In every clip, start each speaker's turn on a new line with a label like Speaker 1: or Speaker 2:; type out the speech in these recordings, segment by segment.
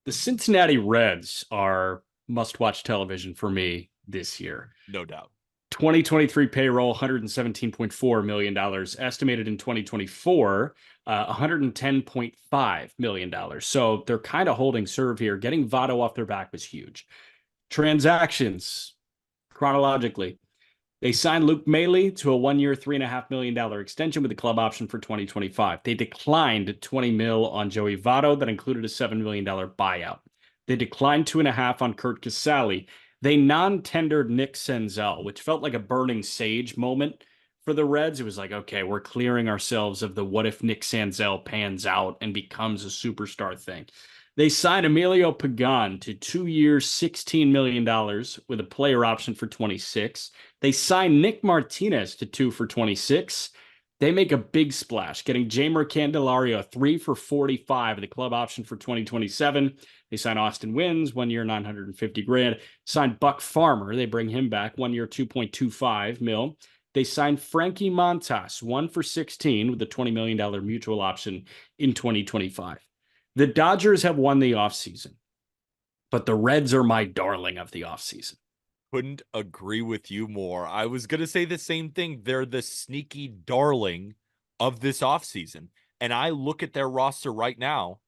Speaker 1: The Cincinnati Reds are must-watch television for me this year.
Speaker 2: No doubt.
Speaker 1: 2023 payroll $117.4 million dollars, estimated in 2024 $110.5 million dollars. So they're kind of holding serve here. Getting Votto off their back was huge. Transactions chronologically. They signed Luke Maile to a 1-year, $3.5 million extension with a club option for 2025. They declined 20 mil on Joey Votto that included a $7 million buyout. They declined 2.5 on Kurt Casale. They non-tendered Nick Senzel, which felt like a burning sage moment for the Reds. It was like, okay, we're clearing ourselves of the what if Nick Senzel pans out and becomes a superstar thing. They signed Emilio Pagan to 2 years, $16 million with a player option for 26. They signed Nick Martinez to 2 for 26. They make a big splash, getting Jamer Candelario 3 for 45 with a club option for 2027. They sign Austin Wins, 1 year, 950 grand. Signed Buck Farmer. They bring him back, 1 year, 2.25 mil. They signed Frankie Montas, 1 for 16 with a $20 million mutual option in 2025. The Dodgers have won the offseason, but the Reds are my darling of the offseason.
Speaker 2: Couldn't agree with you more. I was going to say the same thing. They're the sneaky darling of this offseason. And I look at their roster right now,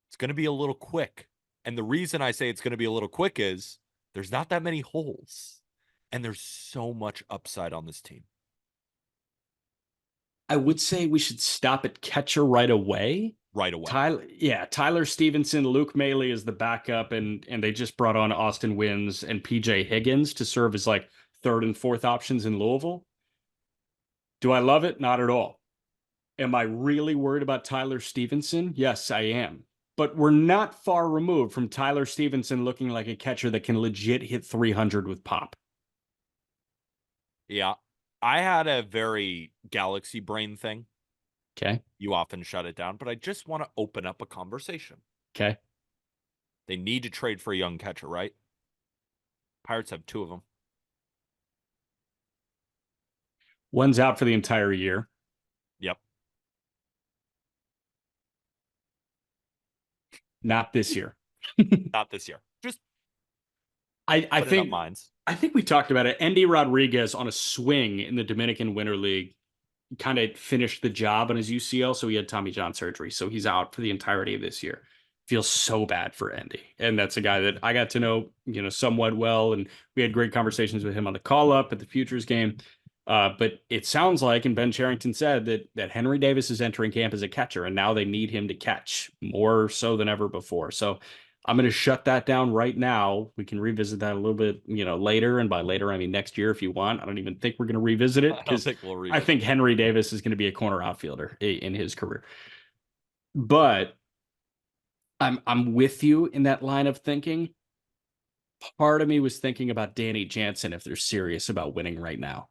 Speaker 2: it's going to be a little quick. And the reason I say it's going to be a little quick is there's not that many holes. And there's so much upside on this team.
Speaker 1: I would say we should stop at catcher right away.
Speaker 2: Right away.
Speaker 1: Tyler Stevenson, Luke Maile is the backup, and they just brought on Austin Wins and PJ Higgins to serve as like third and fourth options in Louisville. Do I love it? Not at all. Am I really worried about Tyler Stevenson? Yes, I am. But we're not far removed from Tyler Stevenson looking like a catcher that can legit hit 300 with pop.
Speaker 2: Yeah. I had a very galaxy brain thing.
Speaker 1: Okay.
Speaker 2: You often shut it down, but I just want to open up a conversation.
Speaker 1: Okay.
Speaker 2: They need to trade for a young catcher, right? Pirates have 2 of them.
Speaker 1: One's out for the entire year.
Speaker 2: Yep.
Speaker 1: Not this year.
Speaker 2: Not this year. Just
Speaker 1: I think
Speaker 2: minds.
Speaker 1: I think we talked about it. Andy Rodriguez on a swing in the Dominican Winter League kind of finished the job on his UCL, so he had Tommy John surgery, so he's out for the entirety of this year. Feels so bad for Andy, and that's a guy that I got to know, somewhat well, and we had great conversations with him on the call up at the Futures game. But it sounds like, and Ben Cherington said that Henry Davis is entering camp as a catcher, and now they need him to catch more so than ever before. So I'm going to shut that down right now. We can revisit that a little bit, later. And by later, I mean next year if you want. I don't even think we're going to revisit it
Speaker 2: I don't
Speaker 1: because
Speaker 2: think we'll revisit
Speaker 1: I think Henry Davis is going to be a corner outfielder in his career. But I'm with you in that line of thinking. Part of me was thinking about Danny Jansen if they're serious about winning right now.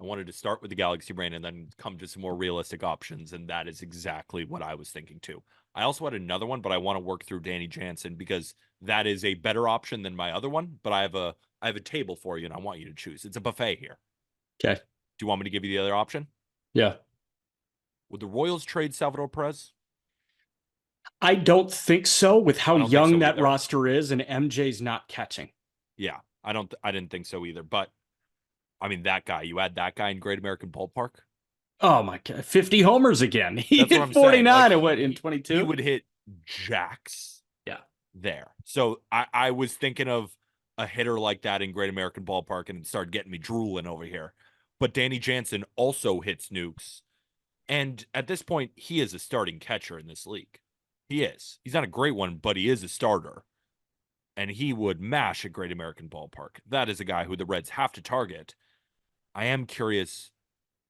Speaker 2: I wanted to start with the Galaxy brain and then come to some more realistic options, and that is exactly what I was thinking too. I also had another one, but I want to work through Danny Jansen because that is a better option than my other one. But I have a table for you, and I want you to choose. It's a buffet here.
Speaker 1: Okay.
Speaker 2: Do you want me to give you the other option?
Speaker 1: Yeah.
Speaker 2: Would the Royals trade Salvador Perez?
Speaker 1: I don't think so with how young
Speaker 2: so
Speaker 1: that
Speaker 2: either.
Speaker 1: roster is, and MJ's not catching.
Speaker 2: Yeah, I didn't think so either. But I mean, that guy, you add that guy in Great American Ballpark.
Speaker 1: Oh my God, 50 homers again. He
Speaker 2: That's
Speaker 1: hit
Speaker 2: what I'm
Speaker 1: 49
Speaker 2: saying.
Speaker 1: like, in 22?
Speaker 2: He would hit jacks.
Speaker 1: Yeah.
Speaker 2: There. So I was thinking of a hitter like that in Great American Ballpark, and it started getting me drooling over here. But Danny Jansen also hits nukes. And at this point, he is a starting catcher in this league. He is. He's not a great one, but he is a starter. And he would mash at Great American Ballpark. That is a guy who the Reds have to target. I am curious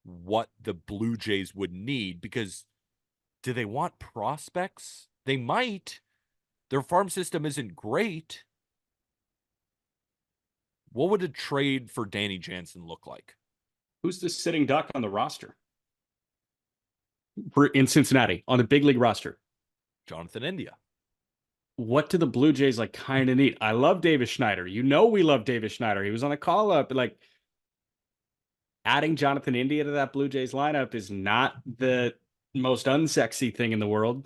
Speaker 2: what the Blue Jays would need, because do they want prospects? They might. Their farm system isn't great. What would a trade for Danny Jansen look like?
Speaker 1: Who's the sitting duck on the roster? In Cincinnati, on the big league roster.
Speaker 2: Jonathan India.
Speaker 1: What do the Blue Jays kind of need? I love Davis Schneider. We love Davis Schneider. He was on the call up. Adding Jonathan India to that Blue Jays lineup is not the most unsexy thing in the world.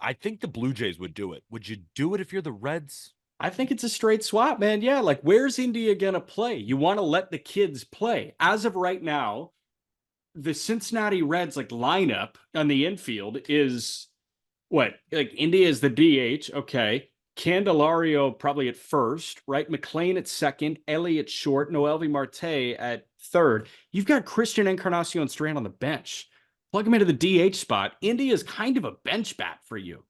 Speaker 2: I think the Blue Jays would do it. Would you do it if you're the Reds?
Speaker 1: I think it's a straight swap, man. Yeah, like where's India gonna play? You want to let the kids play. As of right now, the Cincinnati Reds like lineup on the infield is what? Like India is the DH, okay. Candelario probably at first, right? McLean at second, Elliott short, Noelvi Marte at third. You've got Christian Encarnacion Strand on the bench. Plug him into the DH spot. India is kind of a bench bat for you.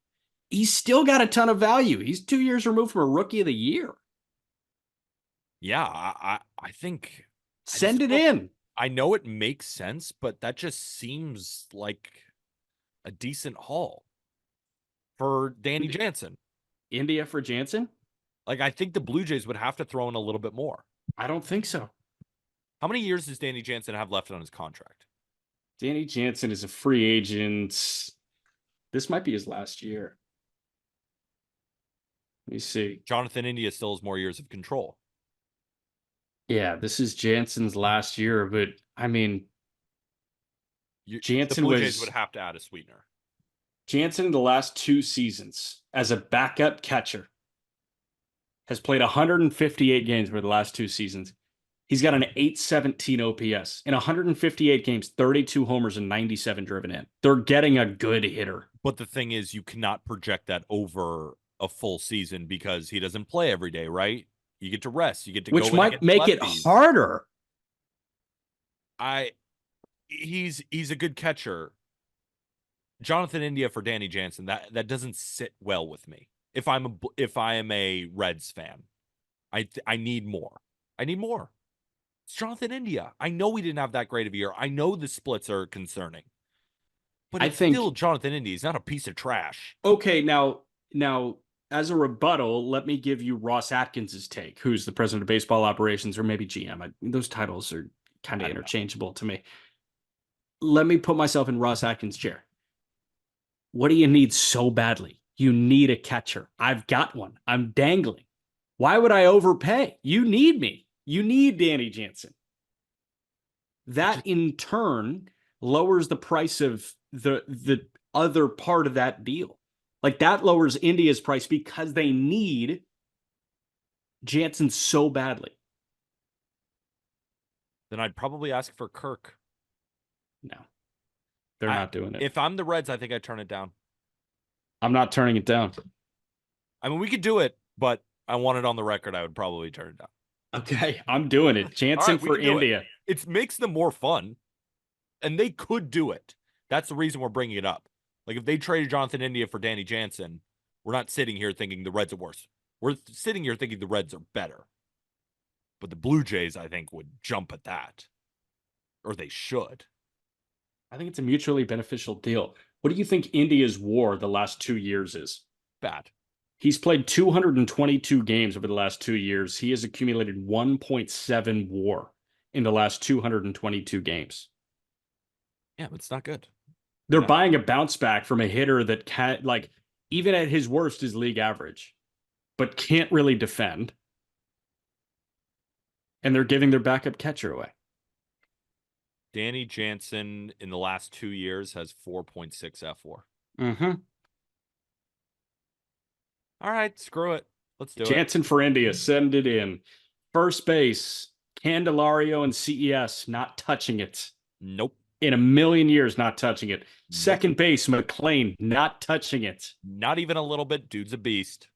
Speaker 1: He's still got a ton of value. He's 2 years removed from a rookie of the year.
Speaker 2: Yeah, I think I just
Speaker 1: Send it
Speaker 2: don't know.
Speaker 1: in.
Speaker 2: I know it makes sense, but that just seems like a decent haul for Danny Jansen.
Speaker 1: India for Jansen?
Speaker 2: Like, I think the Blue Jays would have to throw in a little bit more.
Speaker 1: I don't think so.
Speaker 2: How many years does Danny Jansen have left on his contract?
Speaker 1: Danny Jansen is a free agent. This might be his last year. Let me see.
Speaker 2: Jonathan India still has more years of control.
Speaker 1: Yeah, this is Jansen's last year, but I mean,
Speaker 2: The
Speaker 1: Jansen
Speaker 2: Blue Jays
Speaker 1: was
Speaker 2: would have to add a sweetener.
Speaker 1: Jansen in the last 2 seasons as a backup catcher has played 158 games for the last 2 seasons. He's got an 817 OPS in 158 games, 32 homers and 97 driven in. They're getting a good hitter.
Speaker 2: But the thing is, you cannot project that over a full season because he doesn't play every day, right? You get to rest. You get to
Speaker 1: Which
Speaker 2: go
Speaker 1: might make it
Speaker 2: lefties.
Speaker 1: harder.
Speaker 2: He's a good catcher. Jonathan India for Danny Jansen, that doesn't sit well with me. If I am a Reds fan, I need more. I need more. It's Jonathan India. I know we didn't have that great of a year. I know the splits are concerning, but
Speaker 1: I
Speaker 2: it's
Speaker 1: think
Speaker 2: still Jonathan India. He's not a piece of trash.
Speaker 1: okay, now as a rebuttal, let me give you Ross Atkins's take, who's the president of baseball operations or maybe GM. Those titles are kind of interchangeable to me. Let me put myself in Ross Atkins' chair. What do you need so badly? You need a catcher. I've got one. I'm dangling. Why would I overpay? You need me. You need Danny Jansen. That in turn lowers the price of the other part of that deal. Like that lowers India's price because they need Jansen so badly.
Speaker 2: Then I'd probably ask for Kirk.
Speaker 1: No, they're not doing it.
Speaker 2: If I'm the Reds, I think I'd turn it down.
Speaker 1: I'm not turning it down.
Speaker 2: I mean, we could do it, but I want it on the record. I would probably turn it down.
Speaker 1: Okay, I'm doing it. Jansen for India.
Speaker 2: It makes them more fun, and they could do it. That's the reason we're bringing it up. Like, if they traded Jonathan India for Danny Jansen, we're not sitting here thinking the Reds are worse. We're sitting here thinking the Reds are better. But the Blue Jays, I think, would jump at that. Or they should.
Speaker 1: I think it's a mutually beneficial deal. What do you think India's WAR the last 2 years is?
Speaker 2: Bad.
Speaker 1: He's played 222 games over the last 2 years. He has accumulated 1.7 WAR in the last 222 games.
Speaker 2: Yeah, but it's not good.
Speaker 1: They're buying a bounce back from a hitter that can't, like, even at his worst is league average, but can't really defend. And they're giving their backup catcher away.
Speaker 2: Danny Jansen in the last 2 years has 4.6 F4.
Speaker 1: Mm-hmm.
Speaker 2: All right, screw it. Let's do
Speaker 1: Jansen for India. Send it in. First base, Candelario and CES not touching it.
Speaker 2: Nope.
Speaker 1: In a million years, not touching it. Second base, McLean, not touching it.
Speaker 2: Not even a little bit. Dude's a beast.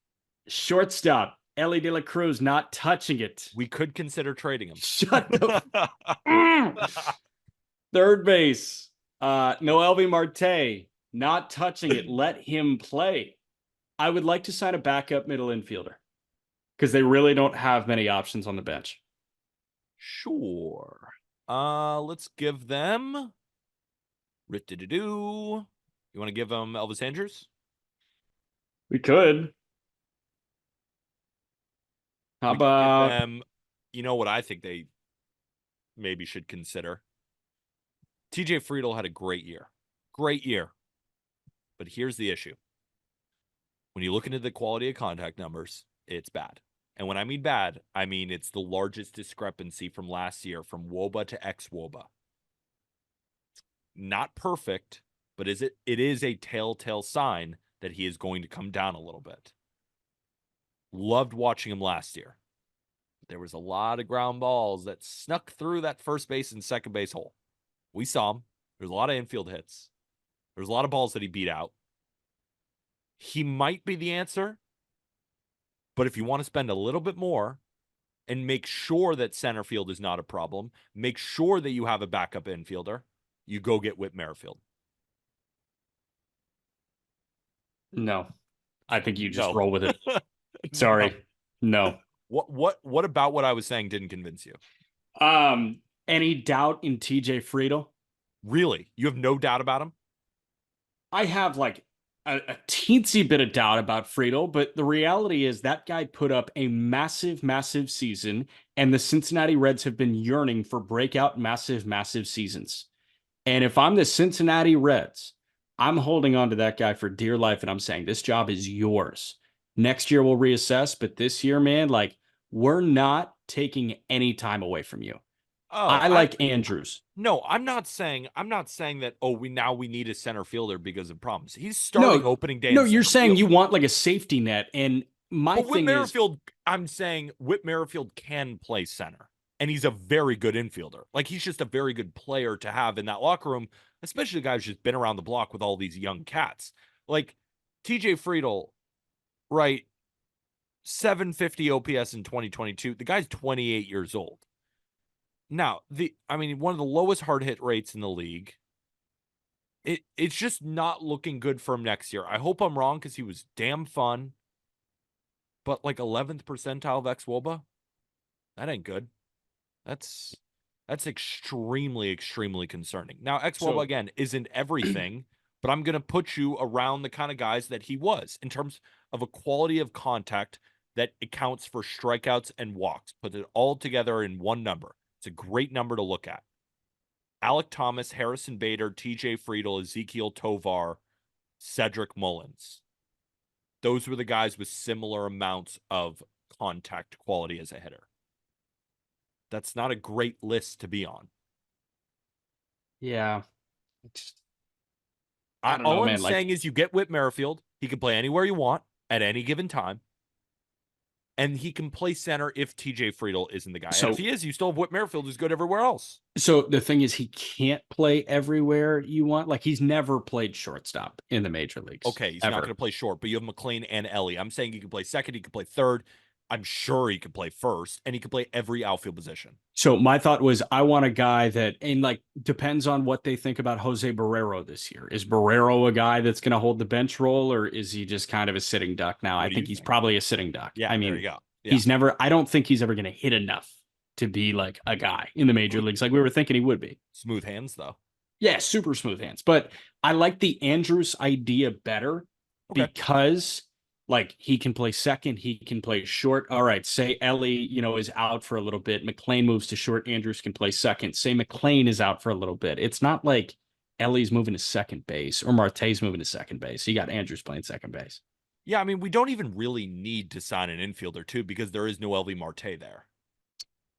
Speaker 1: Shortstop, Ellie De La Cruz, not touching it.
Speaker 2: We could consider trading him.
Speaker 1: Shut the Third base, Noelvi Marte, not touching it. Let him play. I would like to sign a backup middle infielder because they really don't have many options on the bench.
Speaker 2: Sure. Let's give them. You want to give them Elvis Andrews?
Speaker 1: We could. How about
Speaker 2: them? You know what I think they maybe should consider? TJ Friedel had a great year. Great year. But here's the issue. When you look into the quality of contact numbers, it's bad. And when I mean bad, I mean it's the largest discrepancy from last year from WOBA to ex-WOBA. Not perfect, but it is a telltale sign that he is going to come down a little bit. Loved watching him last year. There was a lot of ground balls that snuck through that first base and second base hole. We saw him. There's a lot of infield hits. There's a lot of balls that he beat out. He might be the answer, but if you want to spend a little bit more and make sure that center field is not a problem, make sure that you have a backup infielder, you go get Whit Merrifield.
Speaker 1: No, I think you just
Speaker 2: No.
Speaker 1: roll with it. Sorry. No.
Speaker 2: What about what I was saying didn't convince you?
Speaker 1: Any doubt in TJ Friedel?
Speaker 2: Really? You have no doubt about him?
Speaker 1: I have like a teensy bit of doubt about Friedel, but the reality is that guy put up a massive, massive season, and the Cincinnati Reds have been yearning for breakout, massive, massive seasons. And if I'm the Cincinnati Reds, I'm holding on to that guy for dear life, and I'm saying this job is yours. Next year we'll reassess, but this year, man, like we're not taking any time away from you.
Speaker 2: Oh,
Speaker 1: I like Andrews.
Speaker 2: No, I'm not saying that, oh, we need a center fielder because of problems. He's starting opening day.
Speaker 1: No,
Speaker 2: in
Speaker 1: you're
Speaker 2: center
Speaker 1: saying
Speaker 2: field.
Speaker 1: you want like a safety net. And my
Speaker 2: But Whit
Speaker 1: thing is,
Speaker 2: Merrifield, I'm saying Whit Merrifield can play center. And he's a very good infielder. Like, he's just a very good player to have in that locker room, especially the guy who's just been around the block with all these young cats. Like, TJ Friedel, right? 750 OPS in 2022. The guy's 28 years old. Now, one of the lowest hard hit rates in the league. It's just not looking good for him next year. I hope I'm wrong because he was damn fun. But like 11th percentile of xWOBA, that ain't good. That's extremely, extremely concerning. Now, xWOBA, again, isn't everything, but I'm going to put you around the kind of guys that he was in terms of a quality of contact that accounts for strikeouts and walks. Put it all together in one number. It's a great number to look at. Alec Thomas, Harrison Bader, TJ Friedel, Ezekiel Tovar, Cedric Mullins. Those were the guys with similar amounts of contact quality as a hitter. That's not a great list to be on.
Speaker 1: yeah.
Speaker 2: I don't know, man. I'm saying is you get Whit Merrifield. He can play anywhere you want at any given time. And he can play center if TJ Friedel isn't the guy. And if he is, you still have Whit Merrifield who's good everywhere else.
Speaker 1: So the thing is, he can't play everywhere you want. Like, he's never played shortstop in the major leagues.
Speaker 2: Okay, he's not going to play short, but you have McLean and Ellie. I'm saying he can play second, he can play third. I'm sure he can play first, and he can play every outfield position.
Speaker 1: So my thought was, I want a guy that, and like, depends on what they think about Jose Barrero this year. Is Barrero a guy that's going to hold the bench role, or is he just kind of a sitting duck now? I think he's probably a sitting duck.
Speaker 2: Yeah,
Speaker 1: I mean,
Speaker 2: there you go. Yeah.
Speaker 1: He's never, I don't think he's ever going to hit enough to be like a guy in the major leagues like we were thinking he would be.
Speaker 2: Smooth hands, though.
Speaker 1: Yeah, super smooth hands. But I like the Andrews idea better because like he can play second, he can play short. All right, say Ellie, is out for a little bit. McLean moves to short. Andrews can play second. Say McLean is out for a little bit. It's not like Ellie's moving to second base or Marte's moving to second base. You got Andrews playing second base.
Speaker 2: Yeah, I mean, we don't even really need to sign an infielder, too, because there is Noelvi Marte there.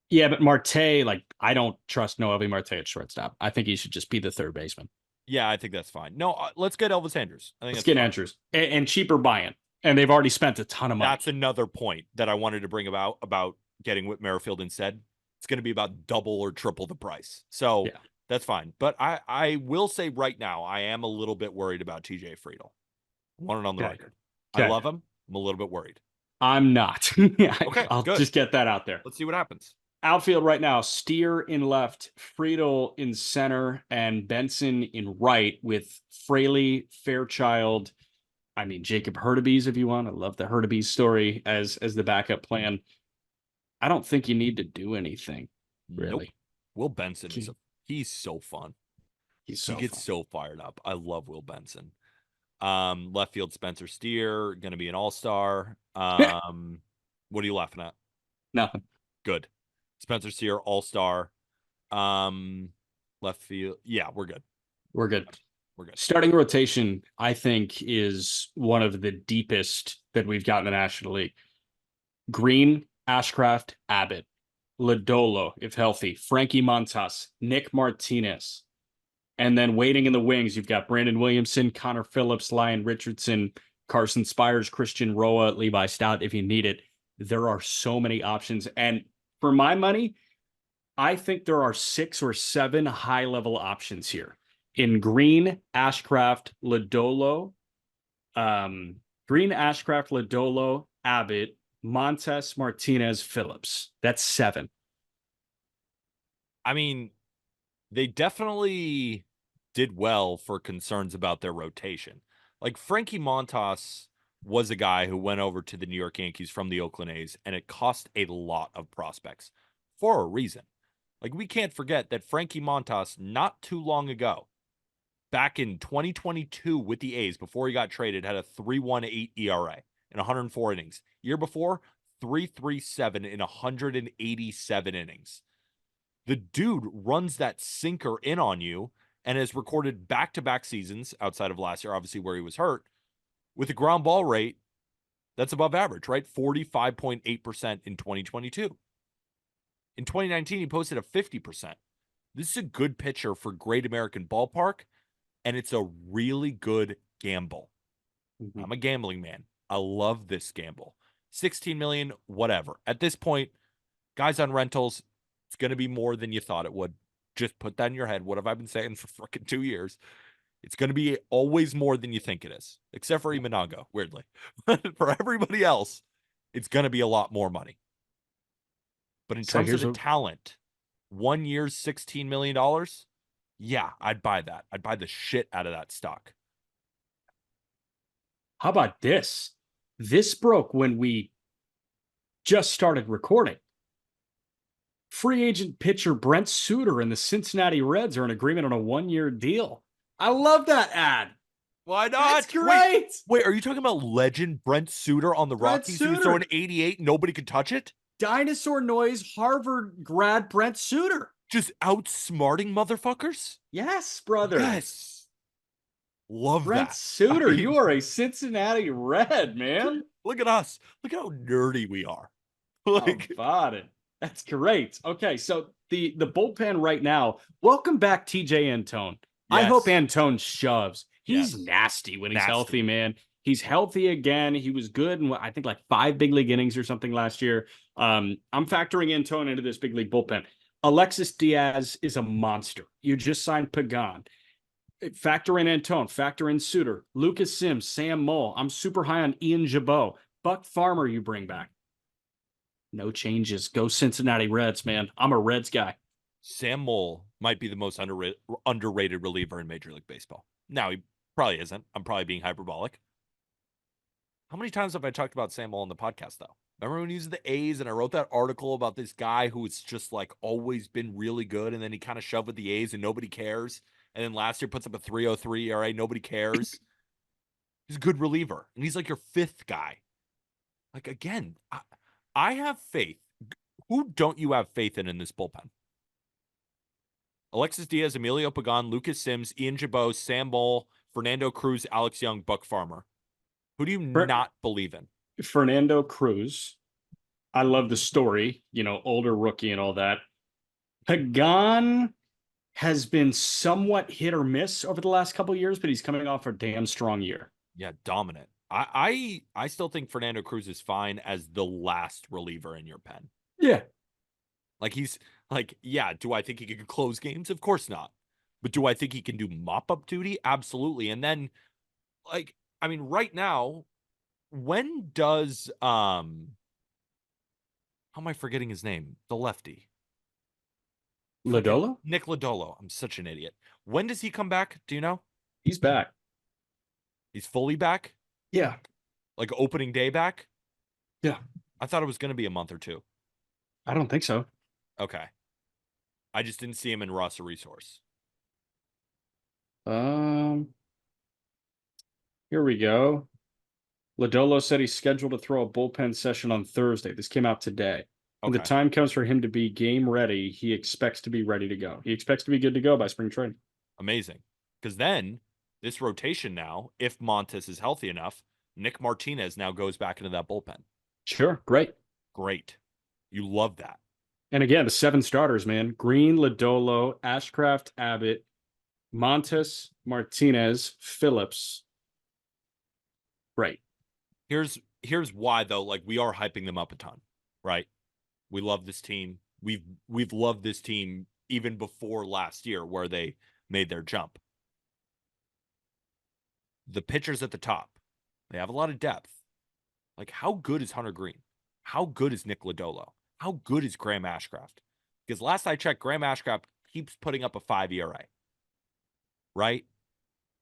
Speaker 1: Yeah, but Marte, like, I don't trust Noelvi Marte at shortstop. I think he should just be the third baseman.
Speaker 2: Yeah, I think that's fine. No, let's get Elvis Andrews.
Speaker 1: Let's get Andrews. And cheaper buy-in. And they've already spent a ton of money.
Speaker 2: That's another point that I wanted to bring about getting Whit Merrifield instead. It's going to be about double or triple the price. So that's fine. But I will say right now, I am a little bit worried about TJ Friedel. I want it on the record. I love him. I'm a little bit worried.
Speaker 1: I'm not.
Speaker 2: Okay,
Speaker 1: I'll just get that out there.
Speaker 2: Let's see what happens.
Speaker 1: Outfield right now, Steer in left, Friedel in center, and Benson in right with Fraley, Fairchild, Jacob Hurtubise if you want. I love the Hurtubise story as the backup plan. I don't think you need to do anything, really.
Speaker 2: Nope. Will Benson, he's so fun. He gets so fired up. I love Will Benson. Left field, Spencer Steer, going to be an all-star. What are you laughing at?
Speaker 1: Nothing.
Speaker 2: Good. Spencer Steer, all-star. Left field. Yeah, we're good.
Speaker 1: We're good. Starting rotation, I think, is one of the deepest that we've got in the National League. Green, Ashcraft, Abbott, Lodolo, if healthy, Frankie Montas, Nick Martinez. And then waiting in the wings, you've got Brandon Williamson, Connor Phillips, Lyon Richardson, Carson Spires, Christian Roa, Levi Stout if you need it. There are so many options. And for my money, I think there are 6 or 7 high-level options here. In Green, Ashcraft, Lodolo, Abbott, Montes, Martinez, Phillips. That's 7.
Speaker 2: I mean, they definitely did well for concerns about their rotation. Like Frankie Montas was a guy who went over to the New York Yankees from the Oakland A's, and it cost a lot of prospects for a reason. Like, we can't forget that Frankie Montas, not too long ago, back in 2022 with the A's, before he got traded, had a 3.18 ERA in 104 innings. Year before, 3.37 in 187 innings. The dude runs that sinker in on you and has recorded back-to-back seasons outside of last year, obviously where he was hurt, with a ground ball rate that's above average, right? 45.8% in 2022. In 2019, he posted a 50%. This is a good pitcher for Great American Ballpark, and it's a really good gamble.
Speaker 1: Mm-hmm.
Speaker 2: I'm a gambling man. I love this gamble. 16 million, whatever. At this point, guys on rentals, it's going to be more than you thought it would. Just put that in your head. What have I been saying for freaking 2 years? It's going to be always more than you think it is, except for Imanango, weirdly. But for everybody else, it's going to be a lot more money. But in terms of the talent, 1 year's $16 million, yeah, I'd buy that. I'd buy the shit out of that stock.
Speaker 1: How about this? This broke when we just started recording. Free agent pitcher Brent Suter and the Cincinnati Reds are in agreement on a 1-year deal. I love that ad.
Speaker 2: Why not?
Speaker 1: That's great.
Speaker 2: Wait, are you talking about legend Brent Suter on the Rockies? He was throwing 88, nobody could touch it?
Speaker 1: Dinosaur Noise Harvard grad Brent Suter.
Speaker 2: Just outsmarting motherfuckers?
Speaker 1: Yes, brother.
Speaker 2: Yes. Love
Speaker 1: Brent
Speaker 2: that.
Speaker 1: Suter, you are a Cincinnati Red, man.
Speaker 2: Look at us. Look how nerdy we are.
Speaker 1: Like, about it. That's great. Okay, so the bullpen right now. Welcome back, TJ Antone. Yes. I hope Antone shoves. He's nasty when he's healthy, man. He's healthy again. He was good in, I think, like 5 big league innings or something last year. I'm factoring Antone into this big league bullpen. Alexis Diaz is a monster. You just signed Pagan. Factor in Antone. Factor in Suter. Lucas Sims. Sam Moll. I'm super high on Ian Jabot. Buck Farmer you bring back. No changes. Go Cincinnati Reds, man. I'm a Reds guy.
Speaker 2: Sam Moll might be the most underrated reliever in Major League Baseball. Now, he probably isn't. I'm probably being hyperbolic. How many times have I talked about Sam Moll on the podcast, though? Remember when he was at the A's and I wrote that article about this guy who's just like always been really good, and then he kind of shoved with the A's and nobody cares. And then last year puts up a 3.03 ERA. Nobody cares. He's a good reliever, and he's like your 5th guy. Like, again, I have faith. Who don't you have faith in this bullpen? Alexis Diaz, Emilio Pagan, Lucas Sims, Ian Jabot, Sam Moll, Fernando Cruz, Alex Young, Buck Farmer. Who do you not believe in?
Speaker 1: Fernando Cruz. I love the story, older rookie and all that. Pagan has been somewhat hit or miss over the last couple of years, but he's coming off a damn strong year.
Speaker 2: Yeah, dominant. I still think Fernando Cruz is fine as the last reliever in your pen.
Speaker 1: Yeah.
Speaker 2: Like, he's like, yeah, do I think he can close games? Of course not. But do I think he can do mop-up duty? Absolutely. And then, like, I mean, right now, when does how am I forgetting his name? The lefty.
Speaker 1: Lodolo?
Speaker 2: Nick Lodolo. I'm such an idiot. When does he come back? Do you know?
Speaker 1: He's back.
Speaker 2: He's fully back?
Speaker 1: Yeah.
Speaker 2: Like opening day back?
Speaker 1: Yeah.
Speaker 2: I thought it was going to be a month or 2.
Speaker 1: I don't think so.
Speaker 2: Okay. I just didn't see him in roster resource.
Speaker 1: Here we go. Lodolo said he's scheduled to throw a bullpen session on Thursday. This came out today. When the time comes for him to be game ready, he expects to be ready to go. He expects to be good to go by spring training. Amazing.
Speaker 2: Because then this rotation now, if Montes is healthy enough, Nick Martinez now goes back into that bullpen.
Speaker 1: Sure. Great.
Speaker 2: You love that.
Speaker 1: And again, the 7 starters, man. Green, Lodolo, Ashcraft, Abbott, Montes, Martinez, Phillips. Right.
Speaker 2: Here's why though. Like we are hyping them up a ton, right? We love this team. We've loved this team even before last year where they made their jump. The pitchers at the top, they have a lot of depth. Like how good is Hunter Green? How good is Nick Lodolo? How good is Graham Ashcraft? Because last I checked, Graham Ashcraft keeps putting up a 5 ERA, right?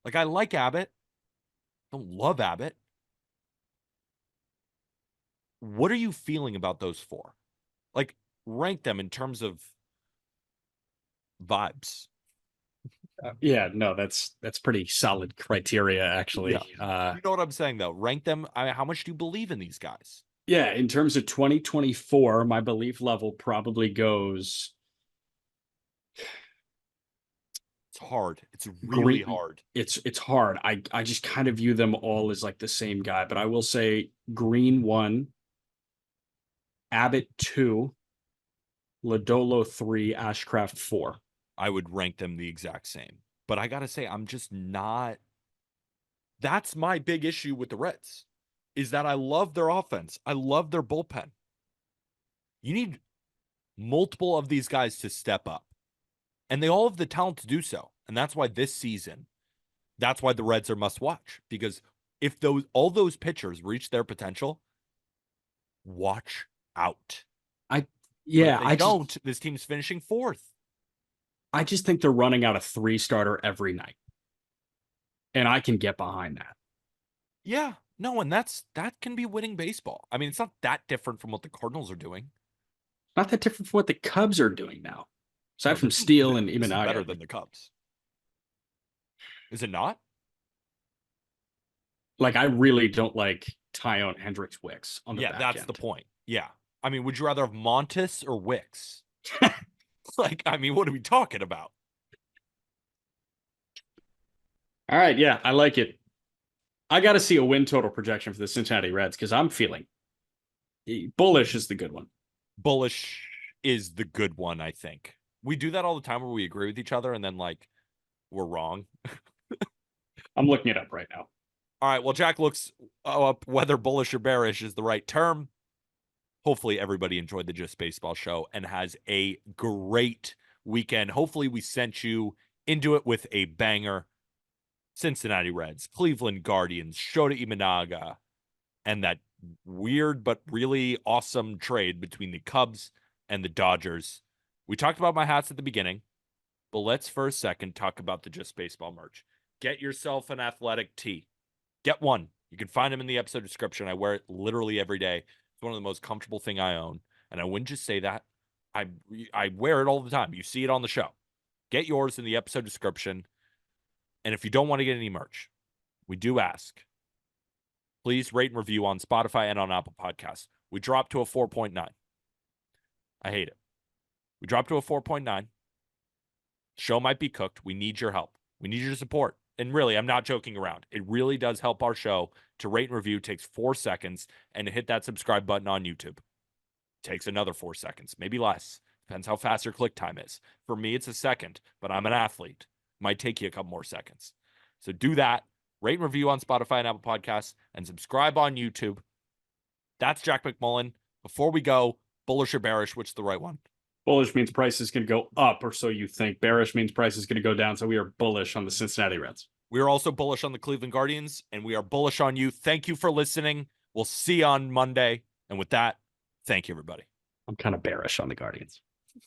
Speaker 2: Like I like Abbott. Don't love Abbott. What are you feeling about those four? Like rank them in terms of vibes.
Speaker 1: Yeah, no, that's pretty solid criteria,
Speaker 2: Yeah.
Speaker 1: actually.
Speaker 2: You know what I'm saying though? Rank them. How much do you believe in these guys?
Speaker 1: Yeah, in terms of 2024, my belief level probably goes
Speaker 2: It's hard. It's really
Speaker 1: green.
Speaker 2: hard.
Speaker 1: It's hard. I just kind of view them all as like the same guy, but I will say Green 1, Abbott 2, Lodolo 3, Ashcraft 4.
Speaker 2: I would rank them the exact same. But I gotta say, I'm just not. That's my big issue with the Reds, is that I love their offense. I love their bullpen. You need multiple of these guys to step up. And they all have the talent to do so. And that's why this season, that's why the Reds are must watch. Because if all those pitchers reach their potential, watch out. But
Speaker 1: Yeah,
Speaker 2: if they don't, this team's finishing fourth.
Speaker 1: I just think they're running out a 3-starter every night. And I can get behind that.
Speaker 2: Yeah, no, and that can be winning baseball. I mean, it's not that different from what the Cardinals are doing.
Speaker 1: Not that different from what the Cubs are doing now.
Speaker 2: No,
Speaker 1: Aside from Steele and
Speaker 2: this is better
Speaker 1: Imanaga.
Speaker 2: than the Cubs. Is it not?
Speaker 1: Like, I really don't like Tyone Hendricks Wicks on the
Speaker 2: Yeah,
Speaker 1: back
Speaker 2: that's
Speaker 1: end.
Speaker 2: the point. Yeah. I mean, would you rather have Montes or Wicks? Like, I mean, what are we talking about?
Speaker 1: All right, yeah, I like it. I got to see a win total projection for the Cincinnati Reds because I'm feeling bullish is the good one.
Speaker 2: Bullish is the good one, I think. We do that all the time where we agree with each other and then, like, we're wrong.
Speaker 1: I'm looking it up right now.
Speaker 2: All right, well, Jack looks up whether bullish or bearish is the right term. Hopefully everybody enjoyed the Just Baseball show and has a great weekend. Hopefully we sent you into it with a banger. Cincinnati Reds, Cleveland Guardians, Shota Imanaga, and that weird but really awesome trade between the Cubs and the Dodgers. We talked about my hats at the beginning, but let's for a second talk about the Just Baseball merch. Get yourself an athletic tee. Get one. You can find them in the episode description. I wear it literally every day. It's one of the most comfortable thing I own. And I wouldn't just say that. I wear it all the time. You see it on the show. Get yours in the episode description. And if you don't want to get any merch, we do ask, please rate and review on Spotify and on Apple Podcasts. We dropped to a 4.9. I hate it. We dropped to a 4.9. Show might be cooked. We need your help. We need your support. And really, I'm not joking around. It really does help our show to rate and review. It takes 4 seconds, and to hit that subscribe button on YouTube takes another 4 seconds, maybe less. Depends how fast your click time is. For me, it's a second, but I'm an athlete. Might take you a couple more seconds. So do that. Rate and review on Spotify and Apple Podcasts, and subscribe on YouTube. That's Jack McMullen. Before we go, bullish or bearish, which is the right one?
Speaker 1: Bullish means price is going to go up, or so you think. Bearish means price is going to go down. So we are bullish on the Cincinnati Reds.
Speaker 2: We are also bullish on the Cleveland Guardians, and we are bullish on you. Thank you for listening. We'll see you on Monday. And with that, thank you, everybody.
Speaker 1: I'm kind of bearish on the Guardians.